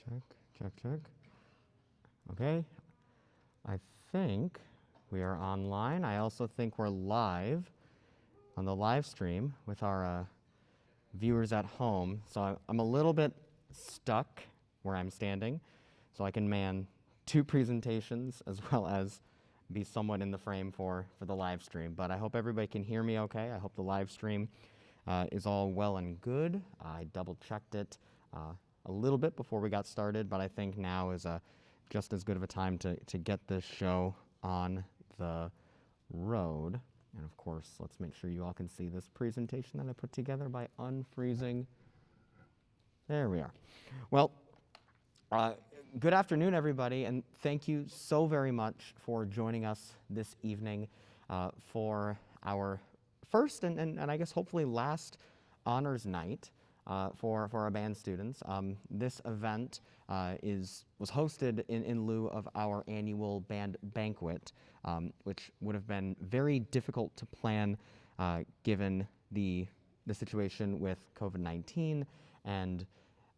Check, check, check. Okay, I think we are online. I also think we're live on the live stream with our viewers at home. So I'm a little bit stuck where I'm standing, so I can man two presentations as well as be somewhat in the frame for the live stream. But I hope everybody can hear me okay. I hope the live stream is all well and good. I double checked it a little bit before we got started, but I think now is just as good of a time to get this show on the road. And of course, let's make sure you all can see this presentation that I put together by unfreezing. There we are. Well, good afternoon, everybody, and thank you so very much for joining us this evening for our first and I guess hopefully last honors night for our band students. This event was hosted in lieu of our annual band banquet, which would have been very difficult to plan given the situation with COVID-19 and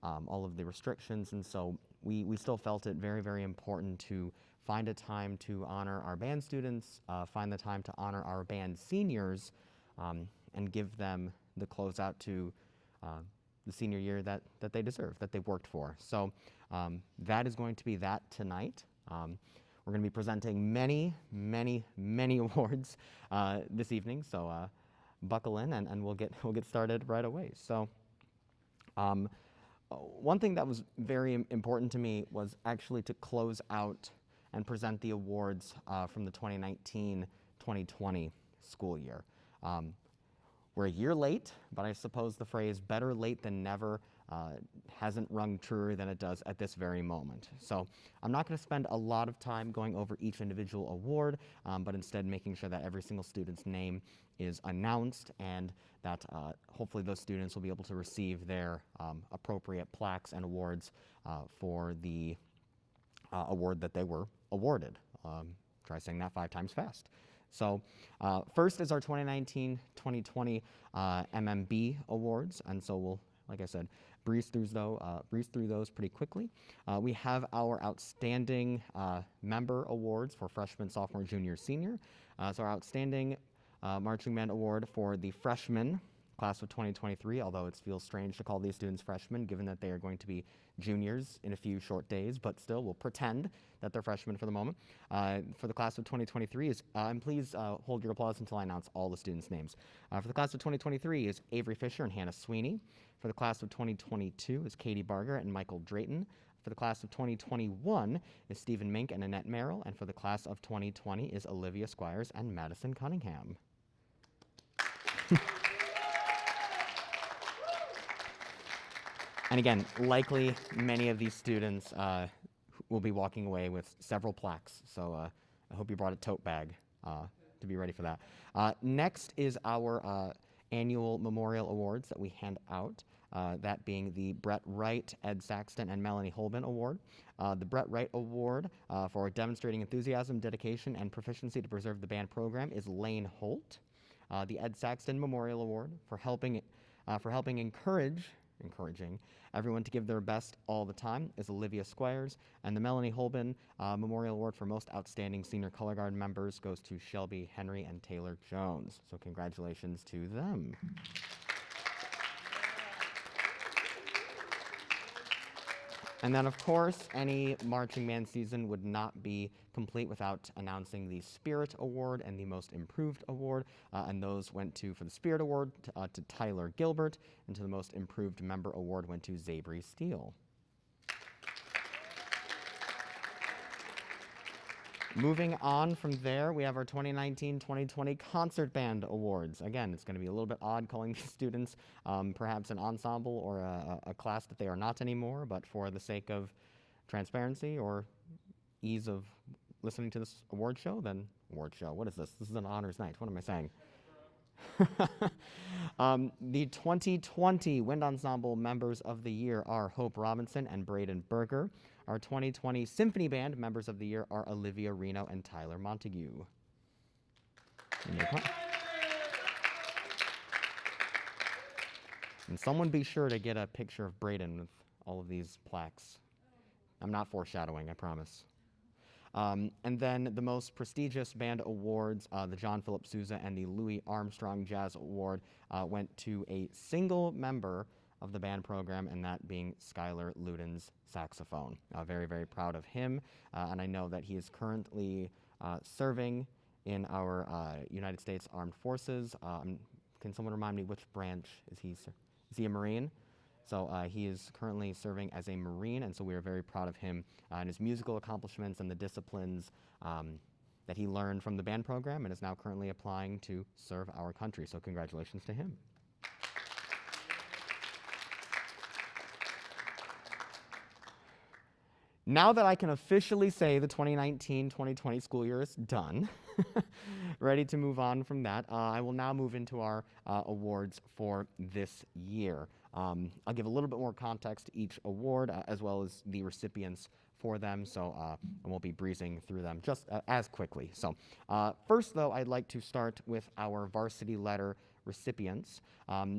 all of the restrictions. And so we still felt it very, very important to find a time to honor our band students, find the time to honor our band seniors, and give them the closeout to the senior year that they deserve, that they've worked for. So that is going to be that tonight. We're going to be presenting many, many, many awards this evening. So buckle in, and we'll get started right away. So one thing that was very important to me was actually to close out and present the awards from the 2019-2020 school year. We're a year late, but I suppose the phrase better late than never hasn't rung truer than it does at this very moment. So I'm not going to spend a lot of time going over each individual award, but instead making sure that every single student's name is announced and that hopefully those students will be able to receive their appropriate plaques and awards for the award that they were awarded. Try saying that 5 times fast. So first is our 2019-2020 MMB awards, and so we'll, like I said, breeze through those pretty quickly. We have our outstanding member awards for freshman, sophomore, junior, senior. So our outstanding marching band award for the freshman class of 2023, although it feels strange to call these students freshmen given that they are going to be juniors in a few short days, but still we'll pretend that they're freshmen for the moment. For the class of 2023 is, and please hold your applause until I announce all the students' names. For the class of 2023 is Avery Fisher and Hannah Sweeney. For the class of 2022 is Katie Barger and Michael Drayton. For the class of 2021 is Stephen Mink and Annette Merrill, and for the class of 2020 is Olivia Squires and Madison Cunningham. And again, likely many of these students will be walking away with several plaques, so I hope you brought a tote bag to be ready for that. Next is our annual memorial awards that we hand out, that being the Brett Wright, Ed Saxton, and Melanie Holben Award. The Brett Wright Award for demonstrating enthusiasm, dedication, and proficiency to preserve the band program is Lane Holt. The Ed Saxton Memorial Award for helping encouraging everyone to give their best all the time is Olivia Squires, and the Melanie Holben Memorial Award for Most Outstanding Senior Color Guard members goes to Shelby Henry and Taylor Jones. So congratulations to them. And then, of course, any marching band season would not be complete without announcing the Spirit Award and the Most Improved Award. And those went to, for the Spirit Award, to Tyler Gilbert, and to the Most Improved Member Award went to Zabri Steele. Moving on from there, we have our 2019-2020 Concert Band Awards. Again, it's going to be a little bit odd calling these students perhaps an ensemble or a class that they are not anymore, but for the sake of transparency or ease of listening to this award show, then award show. What is this? This is an honors night. What am I saying? The 2020 Wind Ensemble members of the year are Hope Robinson and Braden Berger. Our 2020 Symphony Band members of the year are Olivia Reno and Tyler Montague. And someone be sure to get a picture of Braden with all of these plaques I'm not foreshadowing, I promise. And then the most prestigious band awards, the John Philip Sousa and the Louis Armstrong Jazz Award, went to a single member of the band program, and that being Skylar Luden's saxophone. Very, very proud of him, and I know that he is currently serving in our United States Armed Forces. Can someone remind me which branch is he? Is he a Marine? So he is currently serving as a Marine, and so we are very proud of him and his musical accomplishments and the disciplines that he learned from the band program and is now currently applying to serve our country. So congratulations to him. Now that I can officially say the 2019-2020 school year is done, ready to move on from that, I will now move into our awards for this year. I'll give a little bit more context to each award as well as the recipients for them, so I won't be breezing through them just as quickly. So first, though, I'd like to start with our varsity letter recipients.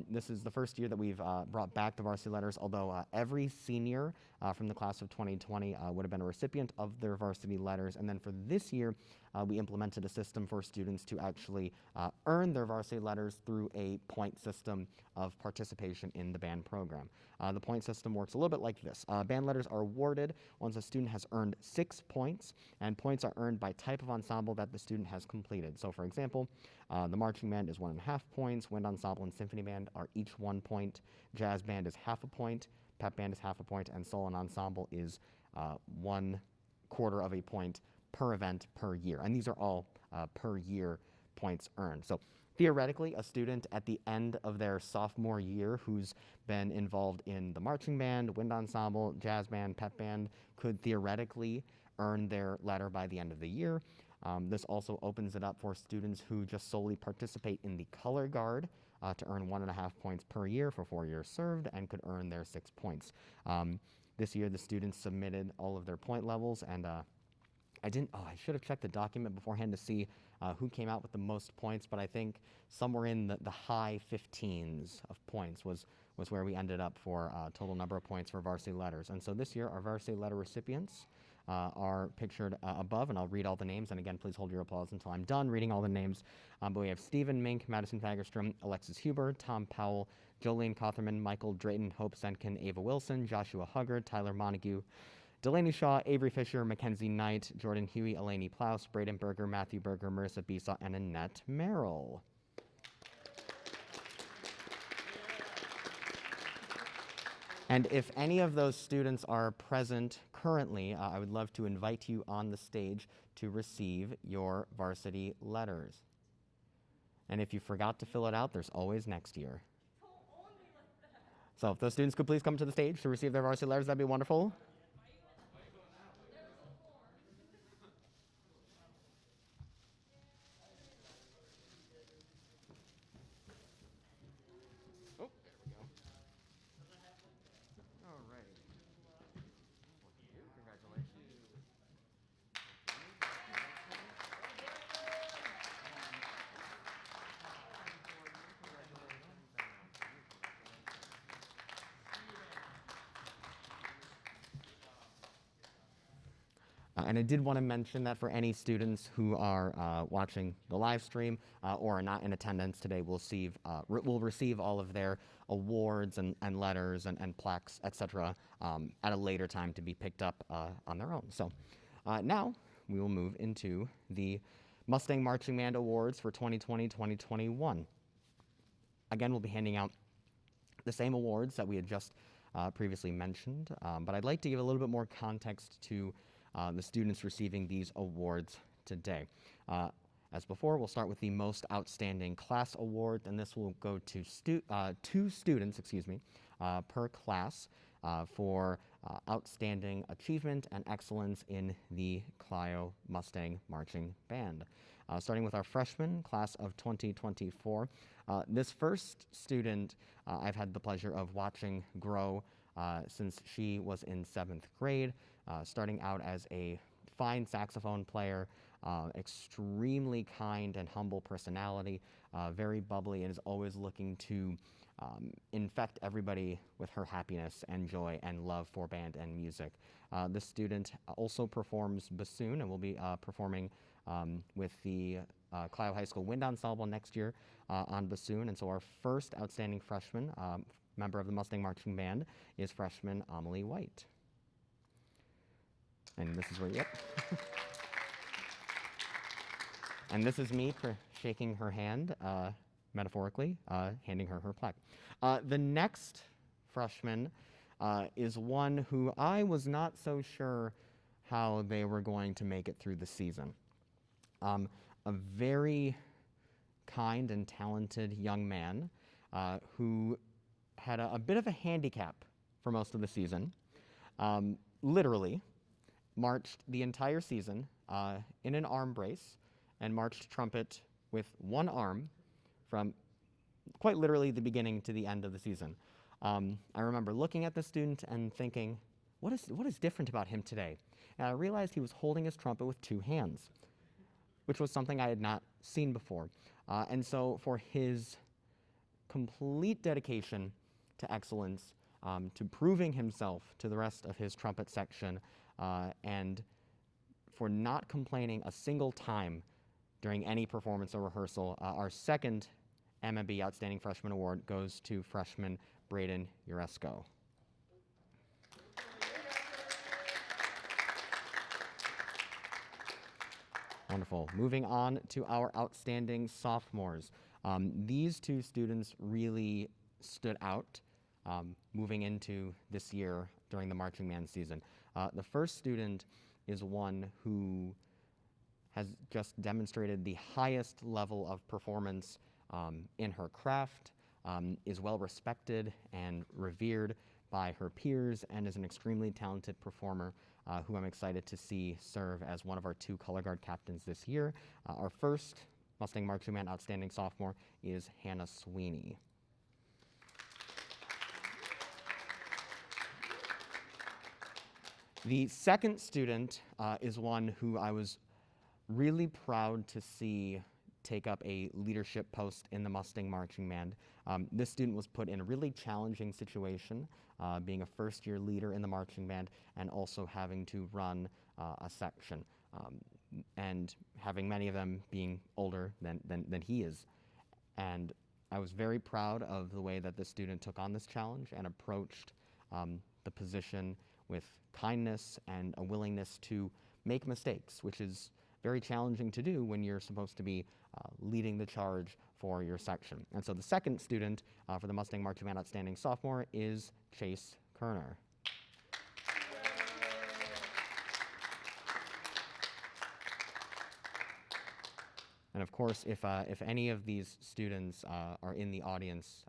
This is the first year that we've brought back the varsity letters, although every senior from the class of 2020 would have been a recipient of their varsity letters. And then for this year, we implemented a system for students to actually earn their varsity letters through a point system of participation in the band program. The point system works a little bit like this. Band letters are awarded once a student has earned 6 points, and points are earned by type of ensemble that the student has completed. So for example, the marching band is 1.5 points, wind ensemble and symphony band are each 1 point, jazz band is 0.5 point, pep band is 0.5 point, and solo and ensemble is 1/4 of a point per event per year. And these are all per year points earned. So theoretically, a student at the end of their sophomore year who's been involved in the marching band, wind ensemble, jazz band, pep band could theoretically earn their letter by the end of the year. This also opens it up for students who just solely participate in the color guard to earn 1.5 points per year for 4 years served and could earn their 6 points. This year, the students submitted all of their point levels, and I should have checked the document beforehand to see who came out with the most points, but I think somewhere in the high 15s of points was where we ended up for total number of points for varsity letters. And so this year, our varsity letter recipients are pictured above, and I'll read all the names. And again, please hold your applause until I'm done reading all the names. But we have Stephen Mink, Madison Fagerstrom, Alexis Huber, Tom Powell, Jolene Cotherman, Michael Drayton, Hope Senkin, Ava Wilson, Joshua Huggard, Tyler Montague, Delaney Shaw, Avery Fisher, Mackenzie Knight, Jordan Huey, Eleni Plouse, Braden Berger, Matthew Berger, Marissa Bisa, and Annette Merrill. And if any of those students are present currently, I would love to invite you on the stage to receive your varsity letters. And if you forgot to fill it out, there's always next year. So if those students could please come to the stage to receive their varsity letters, that'd be wonderful. And I did want to mention that for any students who are watching the live stream or are not in attendance today, will receive all of their awards and letters and plaques, etc., at a later time to be picked up on their own. So now we will move into the Mustang Marching Band Awards for 2020-2021. Again, we'll be handing out the same awards that we had just previously mentioned, but I'd like to give a little bit more context to the students receiving these awards today. As before, we'll start with the Most Outstanding Class Award, and this will go to 2 students, per class for outstanding achievement and excellence in the Clio Mustang Marching Band. Starting with our freshman class of 2024. This first student I've had the pleasure of watching grow since she was in 7th grade. Starting out as a fine saxophone player, extremely kind and humble personality, very bubbly, and is always looking to infect everybody with her happiness and joy and love for band and music. This student also performs bassoon and will be performing with the Clio High School Wind Ensemble next year on bassoon. And so our first outstanding freshman member of the Mustang Marching Band is freshman Amelie White. And this is where, yep. And this is me shaking her hand, metaphorically, handing her her plaque. The next freshman is one who I was not so sure how they were going to make it through the season. A very kind and talented young man who had a bit of a handicap for most of the season. Literally marched the entire season in an arm brace and marched trumpet with one arm from quite literally the beginning to the end of the season. I remember looking at the student and thinking, what is different about him today? And I realized he was holding his trumpet with two hands, which was something I had not seen before. And so for his complete dedication to excellence, to proving himself to the rest of his trumpet section, and for not complaining a single time during any performance or rehearsal, our second MMB Outstanding Freshman Award goes to freshman Braden Uresco. Wonderful. Moving on to our outstanding sophomores. These two students really stood out moving into this year during the marching band season. The first student is one who has just demonstrated the highest level of performance in her craft, is well respected and revered by her peers, and is an extremely talented performer who I'm excited to see serve as one of our two color guard captains this year. Our first Mustang Marching Band Outstanding Sophomore is Hannah Sweeney. The second student is one who I was really proud to see take up a leadership post in the Mustang Marching Band. This student was put in a really challenging situation, being a first-year leader in the marching band and also having to run a section, and having many of them being older than he is. And I was very proud of the way that this student took on this challenge and approached the position with kindness and a willingness to make mistakes, which is very challenging to do when you're supposed to be leading the charge for your section. And so the second student for the Mustang Marching Band Outstanding Sophomore is Chase Kerner. And of course, if any of these students are in the audience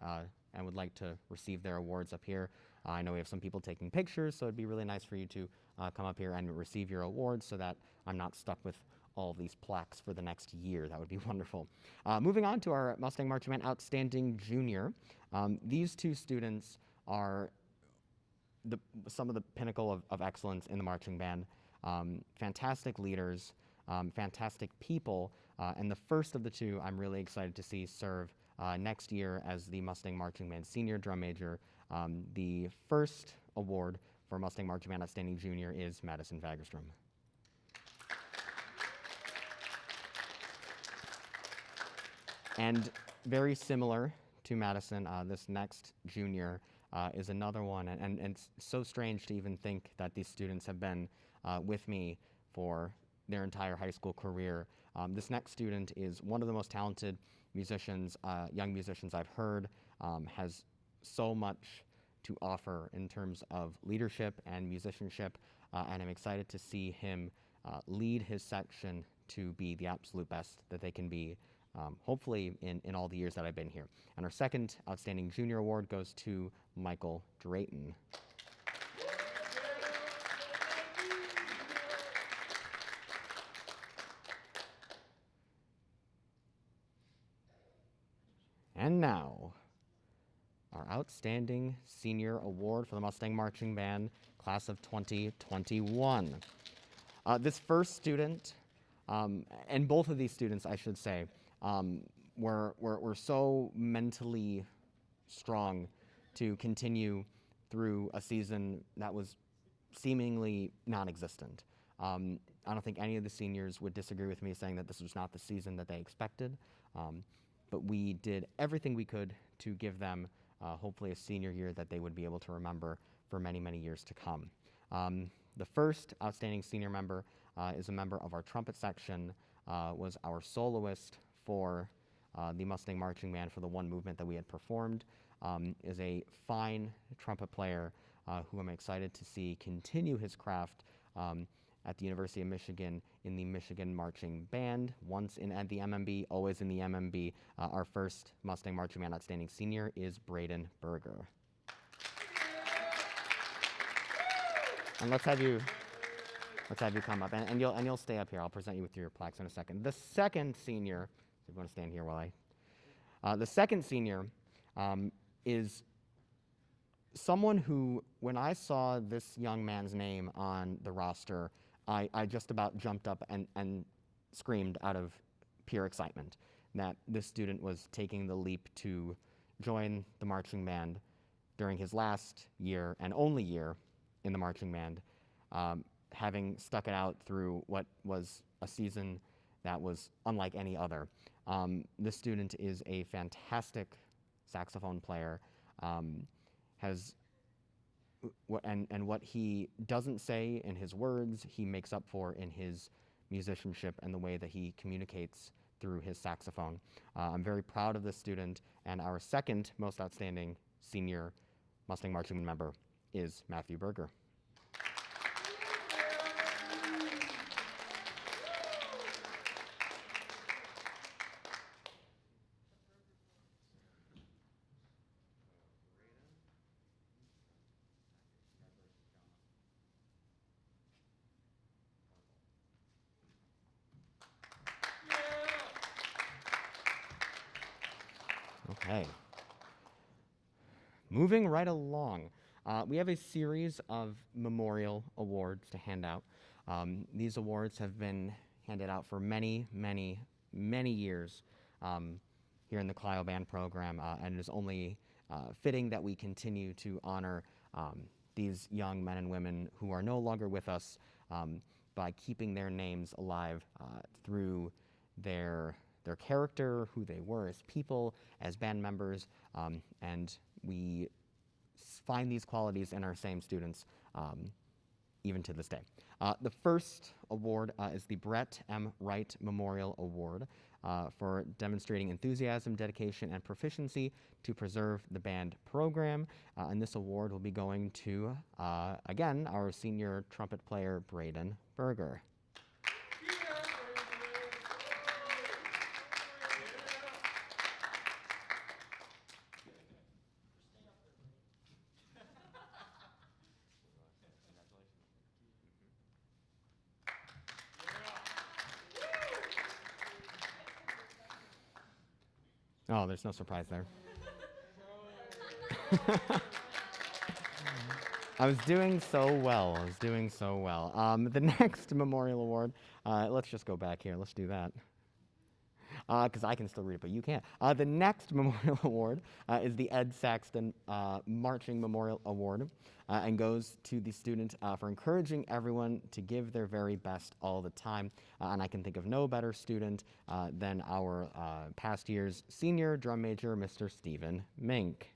and would like to receive their awards up here, I know we have some people taking pictures, so it'd be really nice for you to come up here and receive your awards so that I'm not stuck with all of these plaques for the next year. That would be wonderful. Moving on to our Mustang Marching Band Outstanding Junior. These two students are some of the pinnacle of excellence in the marching band. Fantastic leaders, fantastic people, and the first of the two I'm really excited to see serve next year as the Mustang Marching Band Senior Drum Major. The first award for Mustang Marching Band Outstanding Junior is Madison Fagerstrom. And very similar to Madison, this next junior is another one, and it's so strange to even think that these students have been with me for their entire high school career. This next student is one of the most talented musicians, young musicians I've heard, has so much to offer in terms of leadership and musicianship, and I'm excited to see him lead his section to be the absolute best that they can be, hopefully in all the years that I've been here. And our second Outstanding Junior Award goes to Michael Drayton. And now, our Outstanding Senior Award for the Mustang Marching Band, class of 2021. This first student, and both of these students, I should say, were so mentally strong to continue through a season that was seemingly non-existent. I don't think any of the seniors would disagree with me saying that this was not the season that they expected, but we did everything we could to give them hopefully a senior year that they would be able to remember for many, many years to come. The first outstanding senior member is a member of our trumpet section, was our soloist for the Mustang Marching Band for the one movement that we had performed, is a fine trumpet player who I'm excited to see continue his craft at the University of Michigan in the Michigan Marching Band, once at the MMB, always in the MMB. Our first Mustang Marching Band outstanding senior is Braden Berger. And let's have you come up, and you'll stay up here. I'll present you with your plaques in a second. The second senior, if you want to stand here while the second senior is someone who, when I saw this young man's name on the roster, I just about jumped up and screamed out of pure excitement that this student was taking the leap to join the marching band during his last year and only year in the marching band, having stuck it out through what was a season that was unlike any other. This student is a fantastic saxophone player, what he doesn't say in his words, he makes up for in his musicianship and the way that he communicates through his saxophone. I'm very proud of this student, and our second most outstanding senior Mustang Marching Band member is Matthew Berger. Okay. Moving right along, we have a series of memorial awards to hand out. These awards have been handed out for many, many, many years here in the Clio Band program, and it is only fitting that we continue to honor these young men and women who are no longer with us by keeping their names alive through their character, who they were as people, as band members, and we find these qualities in our same students even to this day. The first award is the Brett M. Wright Memorial Award for demonstrating enthusiasm, dedication, and proficiency to preserve the band program. And this award will be going to, again, our senior trumpet player, Braden Berger. Oh, there's no surprise there. I was doing so well. The next memorial award, let's just go back here. Let's do that. Because I can still read it, but you can't. The next memorial award is the Ed Saxton Marching Memorial Award, and goes to the student for encouraging everyone to give their very best all the time. And I can think of no better student than our past year's senior drum major, Mr. Stephen Mink.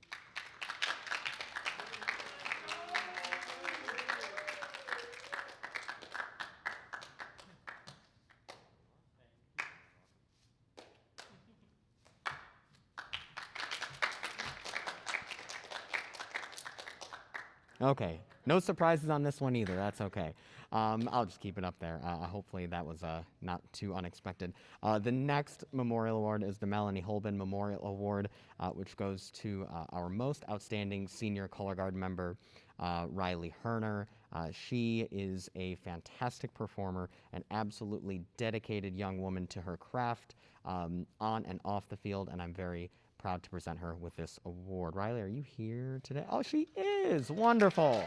Okay, no surprises on this one either. That's okay. I'll just keep it up there. Hopefully that was not too unexpected. The next memorial award is the Melanie Holben Memorial Award, which goes to our most outstanding senior color guard member, Riley Herner. She is a fantastic performer, an absolutely dedicated young woman to her craft on and off the field, and I'm very proud to present her with this award. Riley, are you here today? Oh, she is. Wonderful.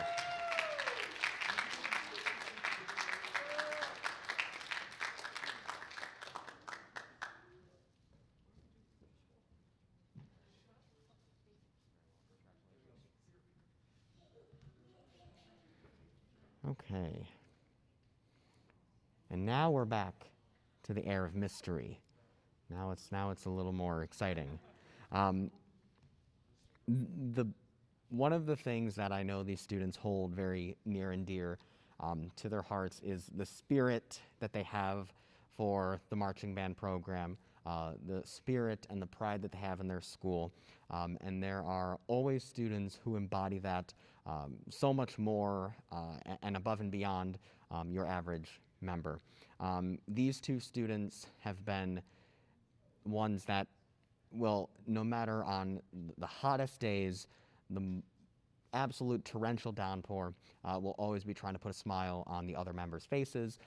Okay. And now we're back to the air of mystery. Now it's a little more exciting. Um, the One of the things that I know these students hold very near and dear to their hearts is the spirit that they have for the marching band program, the spirit and the pride that they have in their school. And there are always students who embody that so much more and above and beyond your average member. These two students have been ones that will, no matter on the hottest days, the absolute torrential downpour, will always be trying to put a smile on the other members' faces,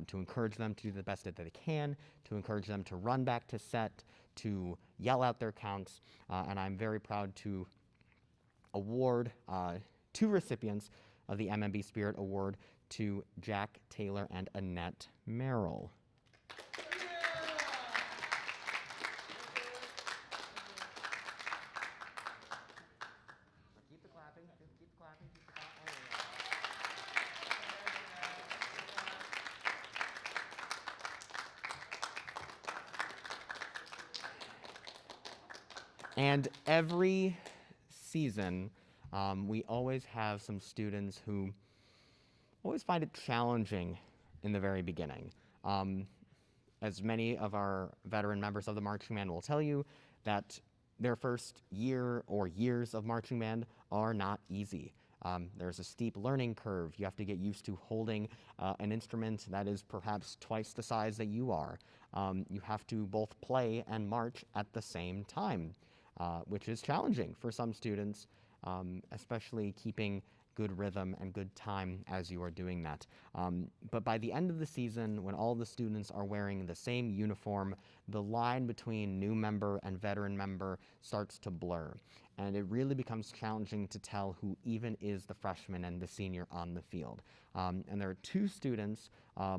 to encourage them to do the best that they can, to encourage them to run back to set, to yell out their counts. And I'm very proud to award two recipients of the MMB Spirit Award to Jack Taylor and Annette Merrill. Keep the clapping, keep the clapping, keep the clapping. And every season, we always have some students who always find it challenging in the very beginning. As many of our veteran members of the marching band will tell you, that their first year or years of marching band are not easy. There's a steep learning curve. You have to get used to holding an instrument that is perhaps twice the size that you are. You have to both play and march at the same time, which is challenging for some students, especially keeping good rhythm and good time as you are doing that. But by the end of the season, when all the students are wearing the same uniform, the line between new member and veteran member starts to blur. And it really becomes challenging to tell who even is the freshman and the senior on the field. And there are two students,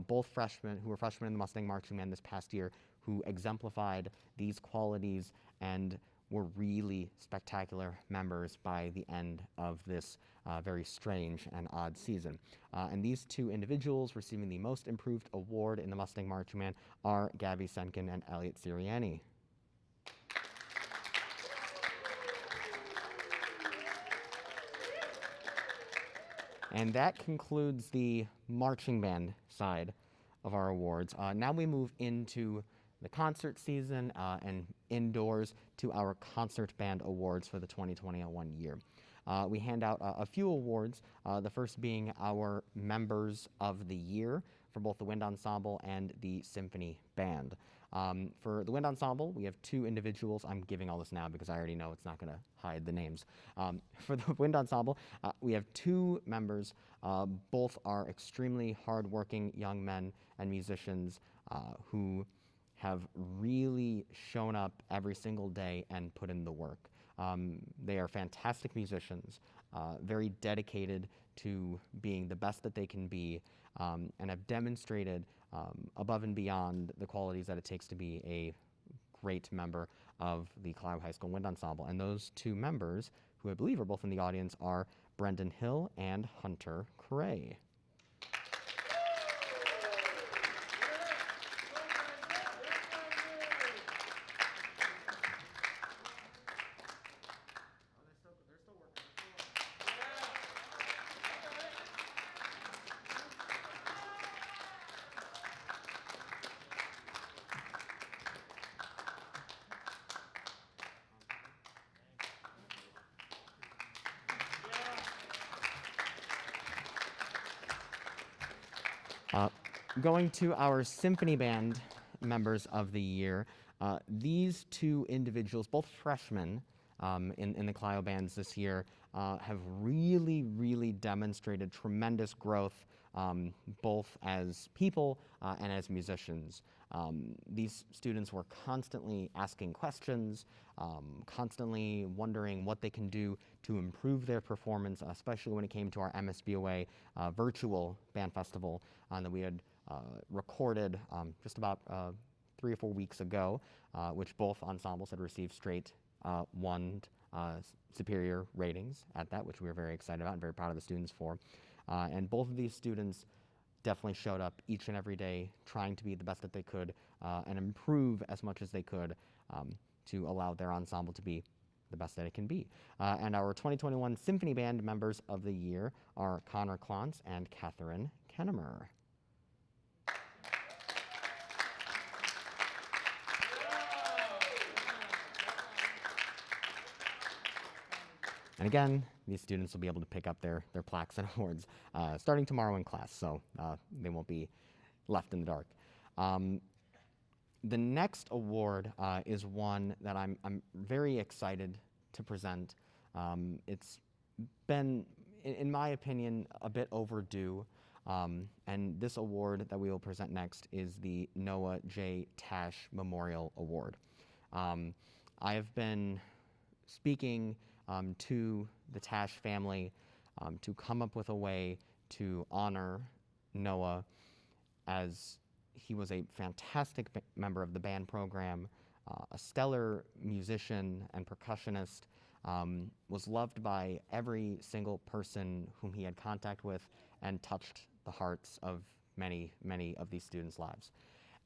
both freshmen, who were freshmen in the Mustang Marching Band this past year, who exemplified these qualities and were really spectacular members by the end of this very strange and odd season. And these two individuals receiving the Most Improved Award in the Mustang Marching Band are Gabby Senkin and Elliot Sirianni. And that concludes the marching band side of our awards. Now we move into the concert season and indoors to our concert band awards for the 2021 year. We hand out a few awards, the first being our Members of the Year for both the Wind Ensemble and the Symphony Band. For the Wind Ensemble, we have two individuals. I'm giving all this now because I already know it's not going to hide the names. For the Wind Ensemble, we have two members. Both are extremely hardworking young men and musicians who have really shown up every single day and put in the work. They are fantastic musicians, very dedicated to being the best that they can be, and have demonstrated above and beyond the qualities that it takes to be a great member of the Clio High School Wind Ensemble. And those two members, who I believe are both in the audience, are Brendan Hill and Hunter Cray. Going to our Symphony Band Members of the Year, these two individuals, both freshmen in the Clio bands this year, have really demonstrated tremendous growth, both as people and as musicians. These students were constantly asking questions, constantly wondering what they can do to improve their performance, especially when it came to our MSBOA virtual band festival that we had recorded just about 3 or 4 weeks ago, which both ensembles had received straight one superior ratings at that, which we were very excited about and very proud of the students for. And both of these students definitely showed up each and every day trying to be the best that they could and improve as much as they could to allow their ensemble to be the best that it can be. And our 2021 Symphony Band members of the year are Connor Clontz and Catherine Kennemer. And again, these students will be able to pick up their plaques and awards starting tomorrow in class, so they won't be left in the dark. The next award is one that I'm very excited to present. It's been, in my opinion, a bit overdue. And this award that we will present next is the Noah J. Tash Memorial Award. I have been speaking to the Tash family to come up with a way to honor Noah, as he was a fantastic member of the band program, a stellar musician and percussionist, was loved by every single person whom he had contact with, and touched the hearts of many, many of these students' lives.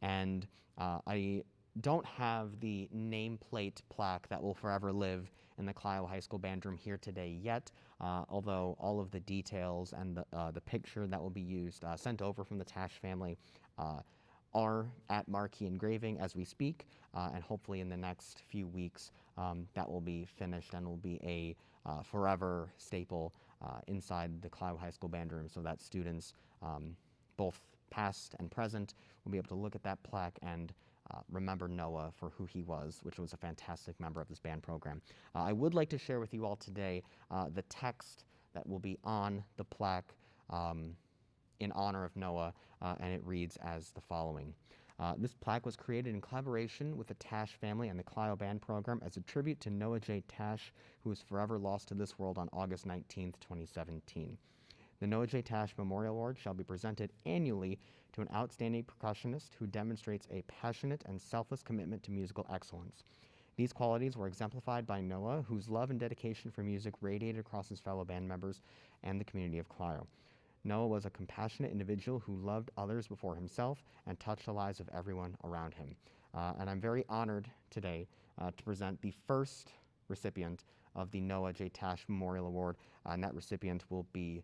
And I don't have the nameplate plaque that will forever live in the Clio High School band room here today yet, although all of the details and the picture that will be used, sent over from the Tash family, are at Marquee Engraving as we speak, and hopefully in the next few weeks that will be finished and will be a forever staple inside the Clio High School band room, so that students, both past and present, will be able to look at that plaque and remember Noah for who he was, which was a fantastic member of this band program. I would like to share with you all today the text that will be on the plaque in honor of Noah, and it reads as the following. This plaque was created in collaboration with the Tash family and the Clio Band program as a tribute to Noah J. Tash, who was forever lost to this world on August 19th, 2017. The Noah J. Tash Memorial Award shall be presented annually to an outstanding percussionist who demonstrates a passionate and selfless commitment to musical excellence. These qualities were exemplified by Noah, whose love and dedication for music radiated across his fellow band members and the community of Clio. Noah was a compassionate individual who loved others before himself and touched the lives of everyone around him. And I'm very honored today to present the first recipient of the Noah J. Tash Memorial Award, and that recipient will be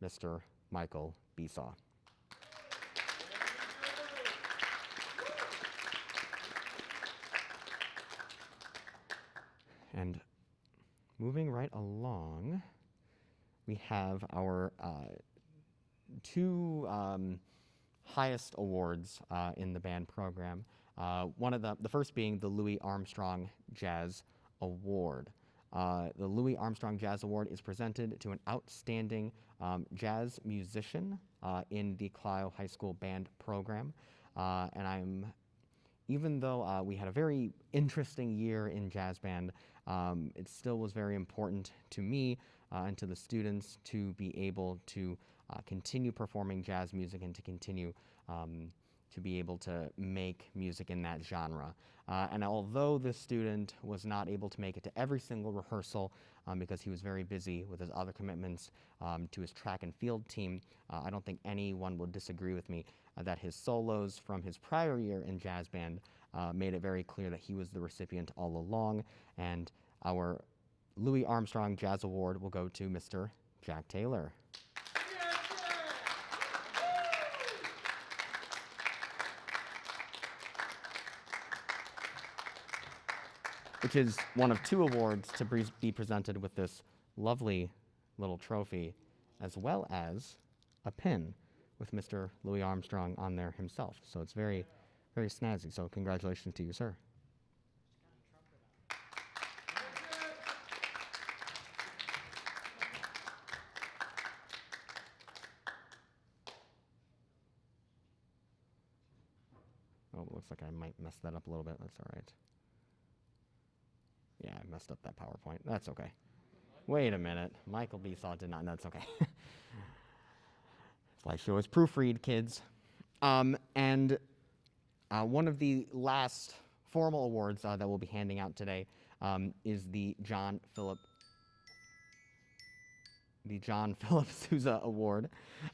Mr. Michael Besaw. And moving right along, we have our two highest awards in the band program. One of the first being the Louis Armstrong Jazz Award. The Louis Armstrong Jazz Award is presented to an outstanding jazz musician in the Clio High School band program. And even though we had a very interesting year in jazz band, it still was very important to me and to the students to be able to continue performing jazz music and to continue to be able to make music in that genre. And although this student was not able to make it to every single rehearsal because he was very busy with his other commitments to his track and field team, I don't think anyone will disagree with me that his solos from his prior year in jazz band made it very clear that he was the recipient all along. And our Louis Armstrong Jazz Award will go to Mr. Jack Taylor. Which is one of two awards to be presented with this lovely little trophy, as well as a pin with Mr. Louis Armstrong on there himself. So it's very, very snazzy. So congratulations to you, sir. Oh, it looks like I might mess that up a little bit. That's all right. Yeah, I messed up that PowerPoint. That's okay. Wait a minute. Michael Besaw did not. That's okay. Slideshow is proofread, kids. And one of the last formal awards that we'll be handing out today is the John Philip the John Philip Sousa Award.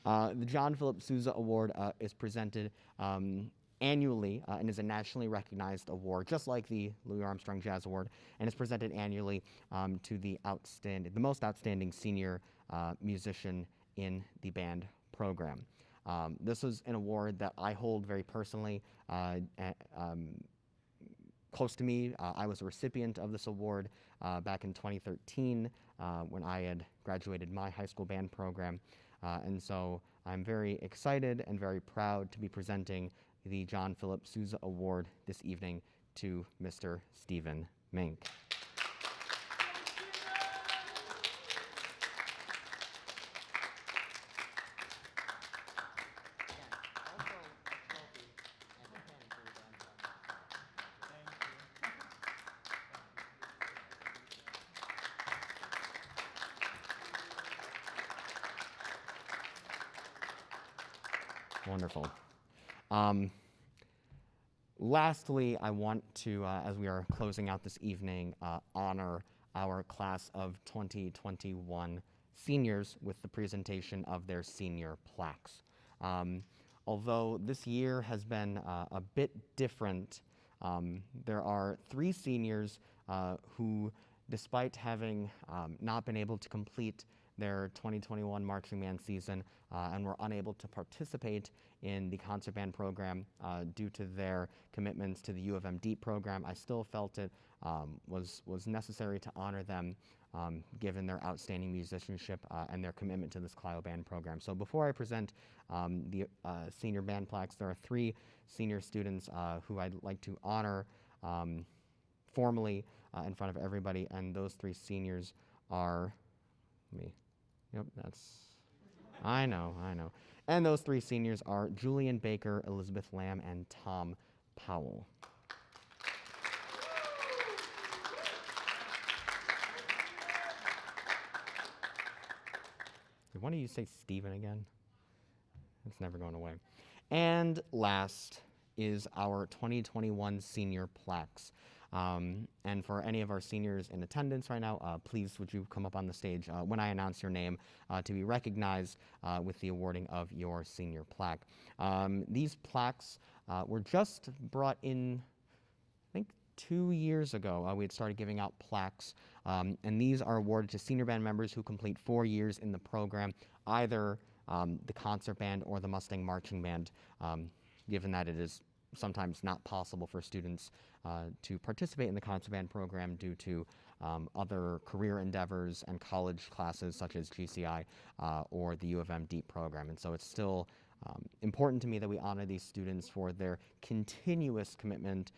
The John Philip Sousa Award is presented annually and is a nationally recognized award, just like the Louis Armstrong Jazz Award, and is presented annually to the most outstanding senior musician in the band program. This is an award that I hold very personally. Close to me, I was a recipient of this award back in 2013 when I had graduated my high school band program. And so I'm very excited and very proud to be presenting the John Philip Sousa Award this evening to Mr. Stephen Mink. Wonderful. Lastly, I want to, as we are closing out this evening, honor our class of 2021 seniors with the presentation of their senior plaques. Although this year has been a bit different, there are 3 seniors who, despite having not been able to complete their 2021 marching band season and were unable to participate in the concert band program due to their commitments to the U of M DEEP program, I still felt it was necessary to honor them given their outstanding musicianship and their commitment to this Clio band program. So before I present the senior band plaques, there are 3 senior students who I'd like to honor formally in front of everybody, and those 3 seniors are me. Yep, I know. And those 3 seniors are Julian Baker, Elizabeth Lamb, and Tom Powell. Did one of you say Stephen again? It's never going away. And last is our 2021 senior plaques. And for any of our seniors in attendance right now, please would you come up on the stage when I announce your name to be recognized with the awarding of your senior plaque. These plaques were just brought in, I think, 2 years ago. We had started giving out plaques, and these are awarded to senior band members who complete 4 years in the program, either the concert band or the Mustang Marching Band, given that it is sometimes not possible for students to participate in the concert band program due to other career endeavors and college classes such as GCI or the U of M DEEP program. And so it's still important to me that we honor these students for their continuous commitment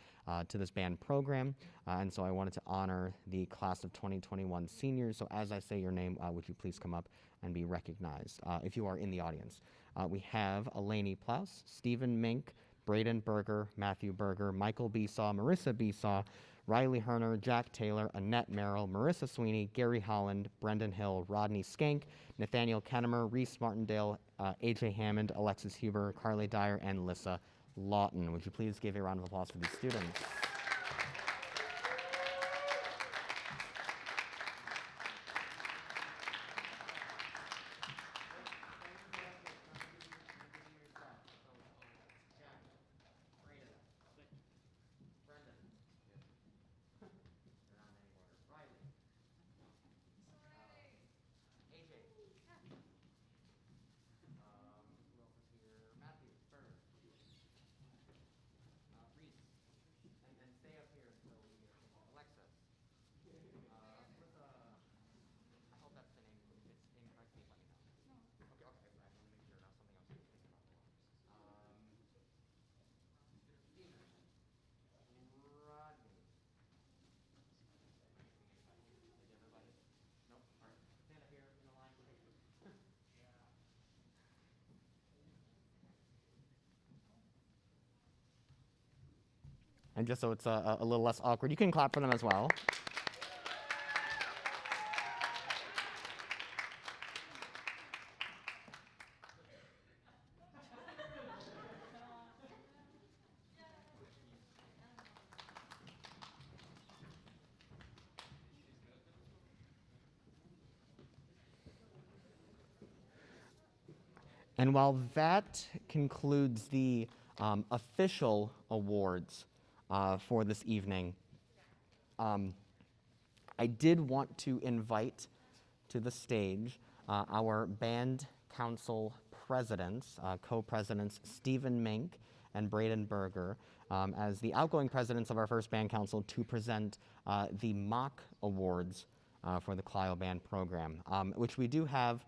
to this band program. And so I wanted to honor the class of 2021 seniors. So as I say your name, would you please come up and be recognized if you are in the audience. We have Eleni Plaus, Stephen Mink, Braden Berger, Matthew Berger, Michael Besaw, Marissa Besaw, Riley Herner, Jack Taylor, Annette Merrill, Marissa Sweeney, Gary Holland, Brendan Hill, Rodney Skank, Nathaniel Kennemer, Reese Martindale, AJ Hammond, Alexis Huber, Carly Dyer, and Lissa Lawton. Would you please give a round of applause for these students? And just so it's a little less awkward, you can clap for them as well. And while that concludes the official awards for this evening, I did want to invite to the stage our band council presidents, co-presidents Stephen Mink and Braden Berger, as the outgoing presidents of our first band council to present the mock awards for the Clio Band program, which we do have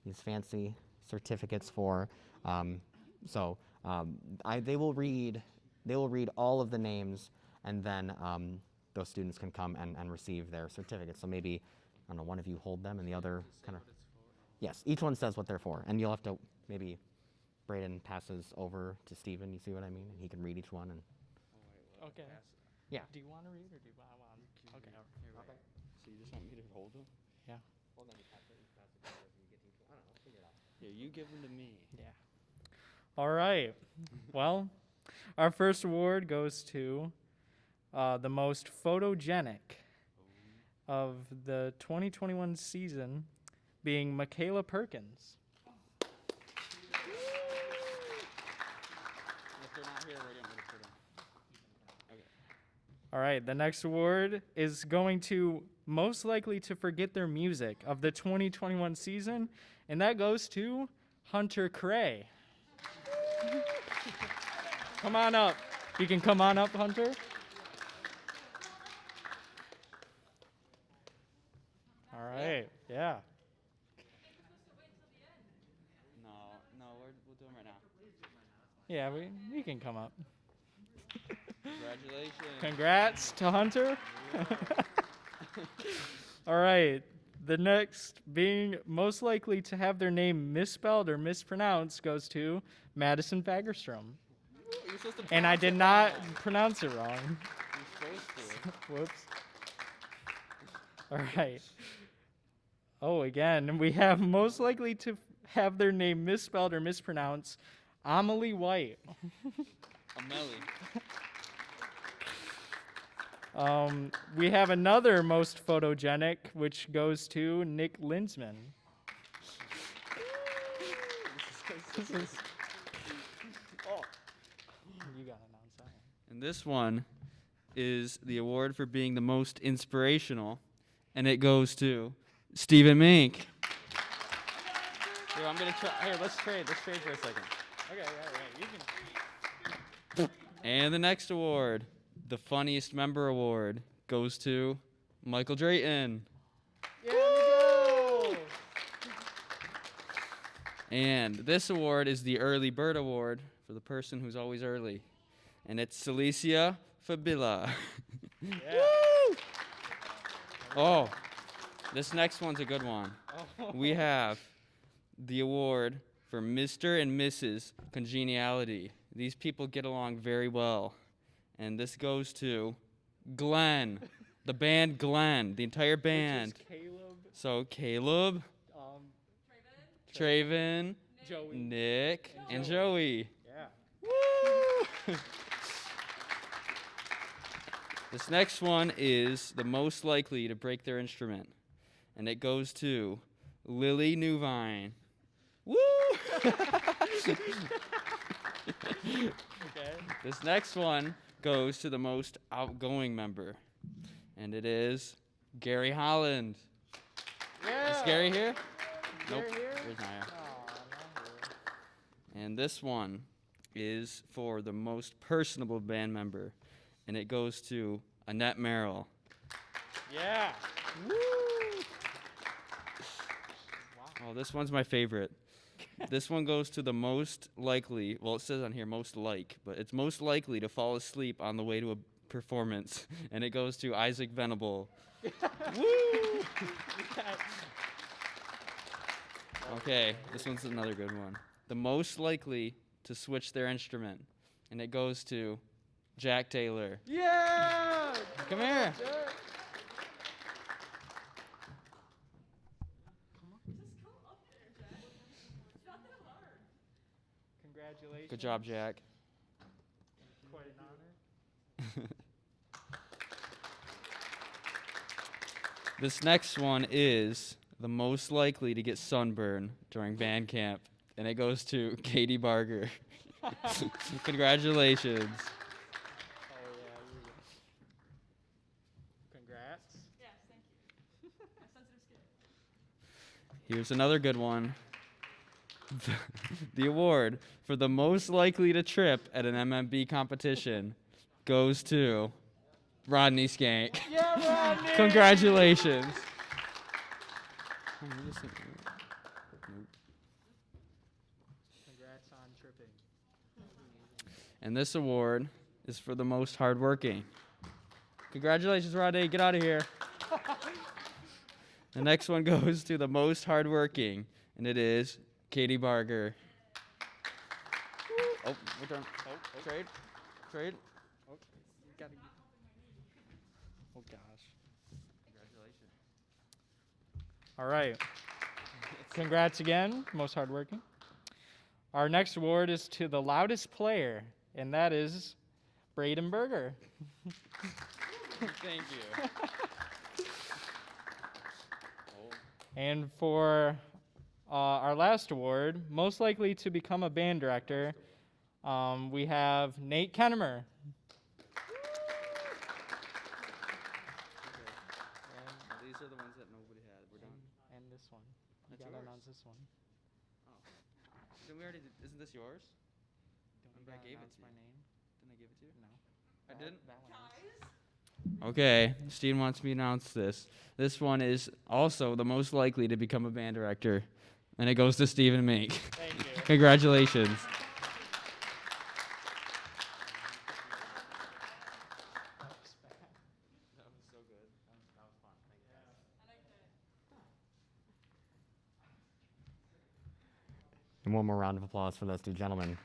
these fancy certificates for. They will read all of the names, and then those students can come and receive their certificates. So maybe, I don't know, one of you hold them and the other kind of. Yes, each one says what they're for, and you'll have to maybe Braden passes over to Stephen. You see what I mean? And he can read each one. And Okay. yeah. Do you want to read or do I want? Okay. Okay. So you just want me to hold them? Yeah. Well, then you pass it to the you get to each one. I don't know. Figure it out. Yeah, you give them to me. Yeah. All right. Well, our first award goes to the most photogenic of the 2021 season, being Michaela Perkins. If they're not here, we're going to put them. Okay. All right. The next award is going to most likely to forget their music of the 2021 season, and that goes to Hunter Cray. Come on up. You can come on up, Hunter. All right. Yeah. No, we'll do them right now. Yeah, we can come up. Congratulations. Congrats to Hunter. All right. The next, being most likely to have their name misspelled or mispronounced, goes to Madison Fagerstrom. You're supposed to And I pronounce did it not wrong. pronounce it wrong. You're supposed to. Whoops. All right. Oh, again, we have most likely to have their name misspelled or mispronounced, Amelie White. Amelie. We have another most photogenic, which goes to Nick Linsman. Oh. You gotta announce that one. And this one is the award for being the most inspirational, and it goes to Stephen Mink. Here, I'm gonna try. Here, let's trade. Let's trade for a second. Okay, you can. And the next award, the funniest member award, goes to Michael Drayton. Yeah, go! And this award is the Early Bird Award for the person who's always early. And it's Celicia Fabila. Yeah. Oh, this next one's a good one. Oh. We have the award for Mr. and Mrs. Congeniality. These people get along very well. And this goes to Glenn, the band Glenn, the entire band. Which is Caleb, So Caleb, Traven, Joey. Nick, and Joey. Yeah. Woo! This next one is the most likely to break their instrument, and it goes to Lily Newvine. Woo! Okay. This next one goes to the most outgoing member, and it is Gary Holland. Yeah. Is Gary here? Gary Nope. here? Here's not here. Aw, not here. And this one is for the most personable band member, and it goes to Annette Merrill. Yeah. Woo! Oh, this one's my favorite. This one goes to the most likely, well, it says on here most like, but it's most likely to fall asleep on the way to a performance, and it goes to Isaac Venable. Woo! Okay, this one's another good one. The most likely to switch their instrument, and it goes to Jack Taylor. Yeah. Come here. Congratulations. Good job, Jack. Quite an honor. This next one is the most likely to get sunburn during band camp. and it goes to Katie Barger. Congratulations. Oh yeah. Congrats. Here's another good one. The award for the most likely to trip at an MMB competition goes to Rodney Skank. Yeah, Rodney. Congratulations. Congrats on tripping. And this award is for the most hardworking. Congratulations, Rodney. Get out of here. The next one goes to the most hardworking, and it is Katie Barger. Oh, we're done. Oh, trade. Trade. Oh, you gotta. Oh gosh. Congratulations. All right. Congrats again, most hardworking. Our next award is to the loudest player, and that is Braden Berger. Thank you. And for our last award, most likely to become a band director, we have Nate Kennemer. These are the ones that nobody had. We're done. And this one. You That's gotta yours. announce this one. Then we already did, isn't this yours? Don't I you gotta gave it announce to my you. name? Didn't I give it to you? No. I didn't? That one is. Okay, Steven wants me to announce this. This one is also the most likely to become a band director, and it goes to Stephen Mink. Thank you. Congratulations. And one more round of applause for those two gentlemen.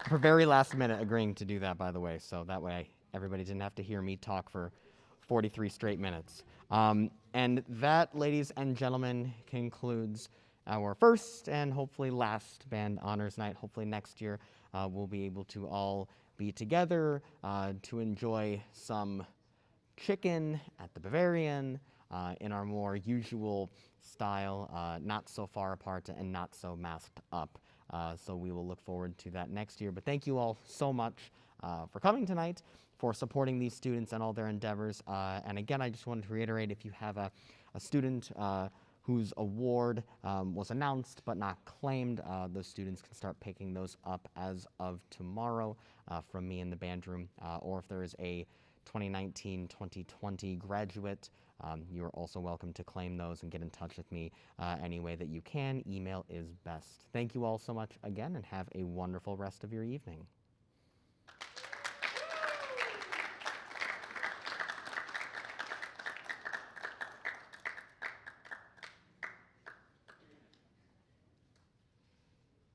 For very last minute agreeing to do that, by the way, so that way everybody didn't have to hear me talk for 43 straight minutes. And that, ladies and gentlemen, concludes our first and hopefully last band honors night. Hopefully next year we'll be able to all be together to enjoy some chicken at the Bavarian in our more usual style, not so far apart and not so masked up. So we will look forward to that next year. But thank you all so much for coming tonight, for supporting these students and all their endeavors. And again, I just wanted to reiterate, if you have a student whose award was announced but not claimed, those students can start picking those up as of tomorrow from me in the band room. Or if there is a 2019-2020 graduate, you are also welcome to claim those and get in touch with me any way that you can. Email is best. Thank you all so much again, and have a wonderful rest of your evening.